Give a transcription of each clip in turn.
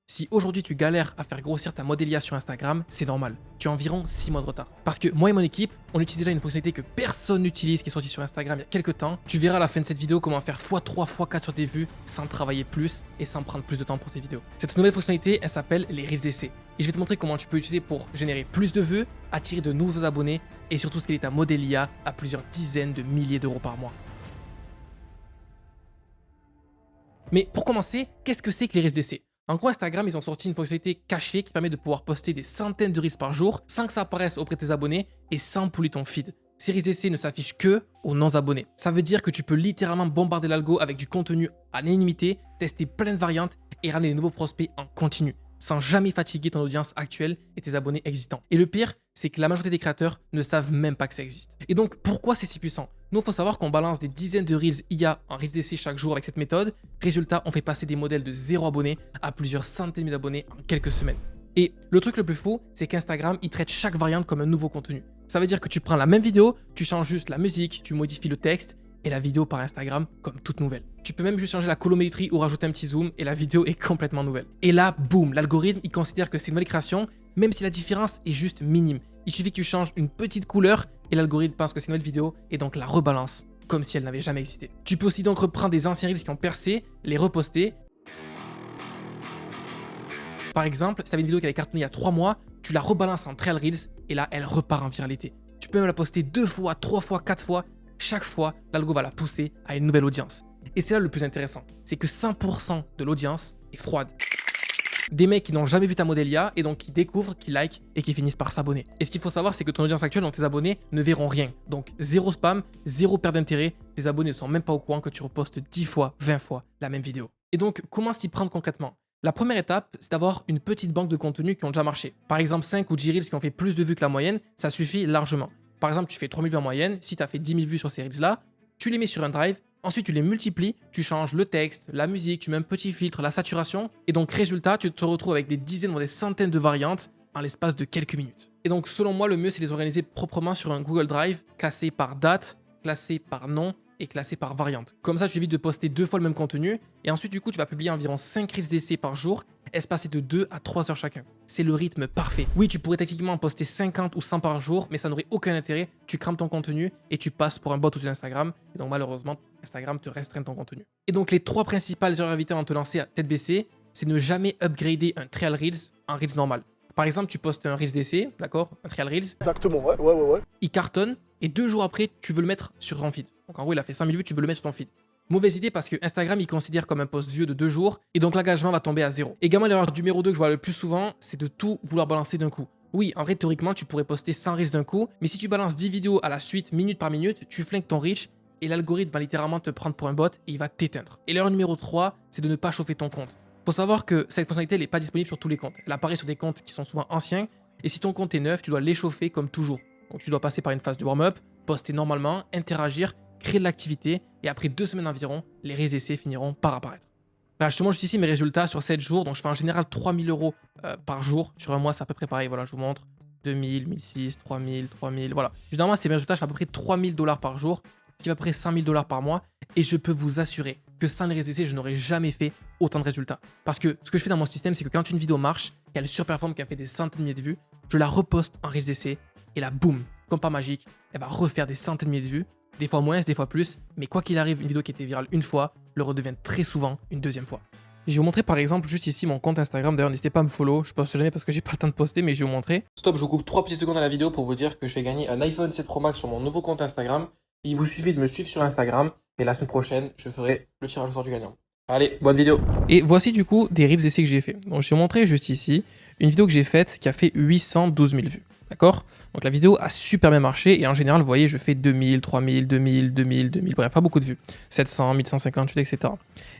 Si aujourd'hui tu galères à faire grossir ta modélia sur Instagram, c'est normal. Tu as environ 6 mois de retard. Parce que moi et mon équipe, on utilise déjà une fonctionnalité que personne n'utilise qui est sortie sur Instagram il y a quelques temps. Tu verras à la fin de cette vidéo comment faire x3, x4 sur tes vues sans travailler plus et sans prendre plus de temps pour tes vidéos. Cette nouvelle fonctionnalité, elle s'appelle les Reels d'essai. Et je vais te montrer comment tu peux l'utiliser pour générer plus de vues, attirer de nouveaux abonnés et surtout scaler ta modélia à plusieurs dizaines de milliers d'euros par mois. Mais pour commencer, qu'est-ce que c'est que les Reels d'essai? En gros, Instagram, ils ont sorti une fonctionnalité cachée qui permet de pouvoir poster des centaines de Reels par jour sans que ça apparaisse auprès de tes abonnés et sans polluer ton feed. Ces Reels d'essai ne s'affichent que aux non-abonnés. Ça veut dire que tu peux littéralement bombarder l'algo avec du contenu à l'illimité, tester plein de variantes et ramener de nouveaux prospects en continu, sans jamais fatiguer ton audience actuelle et tes abonnés existants. Et le pire, c'est que la majorité des créateurs ne savent même pas que ça existe. Et donc, pourquoi c'est si puissant? Nous, il faut savoir qu'on balance des dizaines de Reels IA en Reels d'essai chaque jour avec cette méthode. Résultat, on fait passer des modèles de 0 abonnés à plusieurs centaines de milliers d'abonnés en quelques semaines. Et le truc le plus fou, c'est qu'Instagram, il traite chaque variante comme un nouveau contenu. Ça veut dire que tu prends la même vidéo, tu changes juste la musique, tu modifies le texte, et la vidéo par Instagram comme toute nouvelle. Tu peux même juste changer la colorimétrie ou rajouter un petit zoom et la vidéo est complètement nouvelle. Et là, boum, l'algorithme, il considère que c'est une nouvelle création, même si la différence est juste minime. Il suffit que tu changes une petite couleur et l'algorithme pense que c'est une nouvelle vidéo et donc la rebalance comme si elle n'avait jamais existé. Tu peux aussi donc reprendre des anciens Reels qui ont percé, les reposter. Par exemple, si tu avais une vidéo qui avait cartonné il y a 3 mois, tu la rebalances en Trial Reels et là, elle repart en viralité. Tu peux même la poster 2 fois, 3 fois, 4 fois. Chaque fois, l'algo va la pousser à une nouvelle audience. Et c'est là le plus intéressant, c'est que 100% de l'audience est froide. Des mecs qui n'ont jamais vu ta modélia et donc qui découvrent, qui like et qui finissent par s'abonner. Et ce qu'il faut savoir, c'est que ton audience actuelle, donc tes abonnés, ne verront rien. Donc zéro spam, zéro perte d'intérêt, tes abonnés ne sont même pas au courant que tu repostes 10 fois, 20 fois la même vidéo. Et donc, comment s'y prendre concrètement? La première étape, c'est d'avoir une petite banque de contenus qui ont déjà marché. Par exemple, 5 ou 10 Reels qui ont fait plus de vues que la moyenne, ça suffit largement. Par exemple, tu fais 3000 vues en moyenne, si tu as fait 10 000 vues sur ces Reels-là, tu les mets sur un drive, ensuite tu les multiplies, tu changes le texte, la musique, tu mets un petit filtre, la saturation, et donc résultat, tu te retrouves avec des dizaines voire des centaines de variantes en l'espace de quelques minutes. Et donc selon moi, le mieux c'est de les organiser proprement sur un Google Drive, classé par date, classé par nom et classé par variante. Comme ça, tu évites de poster 2 fois le même contenu, et ensuite du coup, tu vas publier environ 5 Reels d'essai par jour, espacés de 2 à 3 heures chacun. C'est le rythme parfait. Oui, tu pourrais techniquement en poster 50 ou 100 par jour, mais ça n'aurait aucun intérêt. Tu crames ton contenu et tu passes pour un bot sur Instagram. Et donc malheureusement, Instagram te restreint ton contenu. Et donc les 3 principales erreurs à éviter avant de te lancer à tête baissée, c'est ne jamais upgrader un Trial Reels en Reels normal. Par exemple, tu postes un Reels d'essai, d'accord, un Trial Reels. Exactement, ouais. Il cartonne et 2 jours après, tu veux le mettre sur ton feed. Donc en gros, il a fait 5000 vues, tu veux le mettre sur ton feed. Mauvaise idée parce que Instagram, il considère comme un post vieux de 2 jours et donc l'engagement va tomber à 0. Également, l'erreur numéro 2 que je vois le plus souvent, c'est de tout vouloir balancer d'un coup. Oui, en vrai, théoriquement, tu pourrais poster 100 Reels d'un coup, mais si tu balances 10 vidéos à la suite, minute par minute, tu flingues ton reach et l'algorithme va littéralement te prendre pour un bot et il va t'éteindre. Et l'erreur numéro 3, c'est de ne pas chauffer ton compte. Faut savoir que cette fonctionnalité n'est pas disponible sur tous les comptes. Elle apparaît sur des comptes qui sont souvent anciens et si ton compte est neuf, tu dois l'échauffer comme toujours. Donc tu dois passer par une phase de warm-up, poster normalement, interagir, créer de l'activité et après 2 semaines environ, les Reels d'essai finiront par apparaître. Voilà, je te montre juste ici mes résultats sur 7 jours. Donc je fais en général 3000 euros par jour. Sur un mois, c'est à peu près pareil. Voilà, je vous montre 2000, 1006, 3000, 3000. Voilà. Généralement, c'est mes résultats. Je fais à peu près 3000 $ par jour, ce qui fait à peu près 5000 $ par mois. Et je peux vous assurer que sans les Reels d'essai, je n'aurais jamais fait autant de résultats. Parce que ce que je fais dans mon système, c'est que quand une vidéo marche, qu'elle surperforme, qu'elle fait des centaines de milliers de vues, je la reposte en Reels d'essai et là, boum, comme par magique, elle va refaire des centaines de milliers de vues. Des fois moins, des fois plus, mais quoi qu'il arrive, une vidéo qui était virale une fois le redevient très souvent une deuxième fois. Je vais vous montrer par exemple juste ici mon compte Instagram. D'ailleurs, n'hésitez pas à me follow. Je poste jamais parce que j'ai pas le temps de poster, mais je vais vous montrer. Stop, je vous coupe 3 petites secondes à la vidéo pour vous dire que je vais gagner un iPhone 7 Pro Max sur mon nouveau compte Instagram. Il vous suffit de me suivre sur Instagram et la semaine prochaine, je ferai le tirage au sort du gagnant. Allez, bonne vidéo. Et voici du coup des Reels d'essai que j'ai fait. Donc je vais vous montrer juste ici une vidéo que j'ai faite qui a fait 812 000 vues. D'accord? Donc la vidéo a super bien marché et en général, vous voyez, je fais 2000, 3000, 2000, 2000, 2000, bref, pas beaucoup de vues. 700, 1158, etc.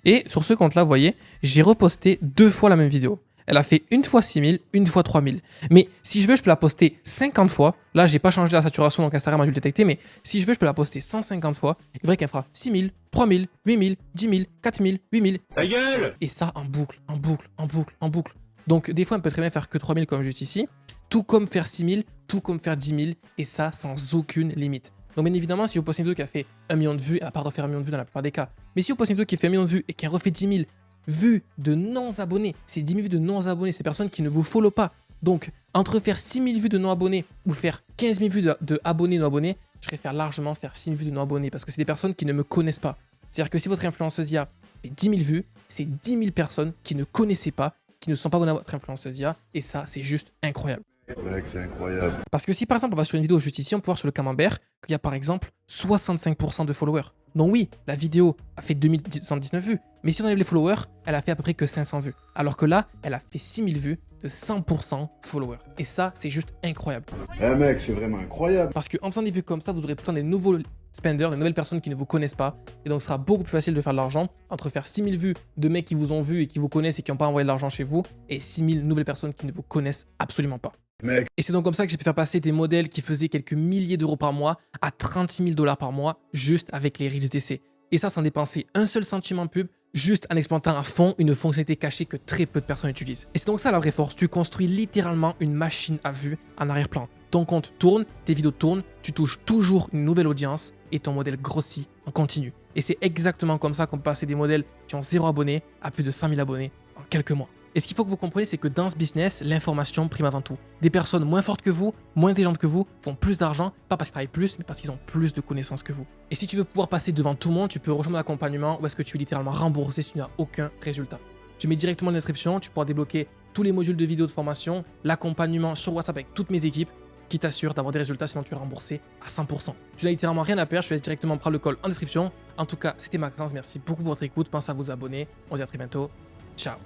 Et sur ce compte-là, vous voyez, j'ai reposté 2 fois la même vidéo. Elle a fait une fois 6000, une fois 3000. Mais si je veux, je peux la poster 50 fois. Là, j'ai pas changé la saturation, donc Instagram a dû le détecter. Mais si je veux, je peux la poster 150 fois. Il est vrai qu'elle fera 6000, 3000, 8000, 10 000, 4000, 8000. Ta gueule! Et ça en boucle, en boucle, en boucle, en boucle. Donc des fois, on peut très bien faire que 3000 comme juste ici. Tout comme faire 6000, tout comme faire 10 000. Et ça, sans aucune limite. Donc bien évidemment, si vous postez une vidéo qui a fait 1 million de vues, à part de faire 1 million de vues dans la plupart des cas. Mais si vous postez une vidéo qui fait 1 million de vues et qui a refait 10 000, vues de non-abonnés. C'est 10 000 vues de non-abonnés. C'est personnes qui ne vous follow pas. Donc, entre faire 6 000 vues de non-abonnés ou faire 15 000 vues de abonnés non-abonnés, je préfère largement faire 6 000 vues de non-abonnés parce que c'est des personnes qui ne me connaissent pas. C'est-à-dire que si votre influenceuse IA fait 10 000 vues, c'est 10 000 personnes qui ne connaissaient pas, qui ne sont pas abonnées à votre influenceuse IA. Et ça, c'est juste incroyable. Mec, c'est incroyable. Parce que si par exemple on va sur une vidéo juste ici, on peut voir sur le camembert qu'il y a par exemple 65% de followers. Donc oui, la vidéo a fait 2119 vues, mais si on enlève les followers, elle a fait à peu près que 500 vues. Alors que là, elle a fait 6000 vues de 100% followers. Et ça, c'est juste incroyable. Eh mec, c'est vraiment incroyable. Parce qu'en faisant des vues comme ça, vous aurez tout le temps des nouveaux spenders, des nouvelles personnes qui ne vous connaissent pas. Et donc, ce sera beaucoup plus facile de faire de l'argent entre faire 6000 vues de mecs qui vous ont vu et qui vous connaissent et qui n'ont pas envoyé de l'argent chez vous et 6000 nouvelles personnes qui ne vous connaissent absolument pas. Mec. Et c'est donc comme ça que j'ai pu faire passer des modèles qui faisaient quelques milliers d'euros par mois à 36 000 $ par mois juste avec les Reels d'essai. Et ça sans dépenser un seul centime en pub, juste en exploitant à fond une fonctionnalité cachée que très peu de personnes utilisent. Et c'est donc ça la vraie force, tu construis littéralement une machine à vues en arrière-plan. Ton compte tourne, tes vidéos tournent, tu touches toujours une nouvelle audience et ton modèle grossit en continu. Et c'est exactement comme ça qu'on peut passer des modèles qui ont 0 abonnés à plus de 100 000 abonnés en quelques mois. Et ce qu'il faut que vous compreniez, c'est que dans ce business, l'information prime avant tout. Des personnes moins fortes que vous, moins intelligentes que vous, font plus d'argent, pas parce qu'ils travaillent plus, mais parce qu'ils ont plus de connaissances que vous. Et si tu veux pouvoir passer devant tout le monde, tu peux rejoindre l'accompagnement où est-ce que tu es littéralement remboursé si tu n'as aucun résultat. Tu mets directement l'inscription, tu pourras débloquer tous les modules de vidéo de formation, l'accompagnement sur WhatsApp avec toutes mes équipes, qui t'assurent d'avoir des résultats sinon tu es remboursé à 100%. Tu n'as littéralement rien à perdre, je te laisse directement prendre le call en description. En tout cas, c'était Maxence, merci beaucoup pour votre écoute, pensez à vous abonner, on se dit à très bientôt, ciao.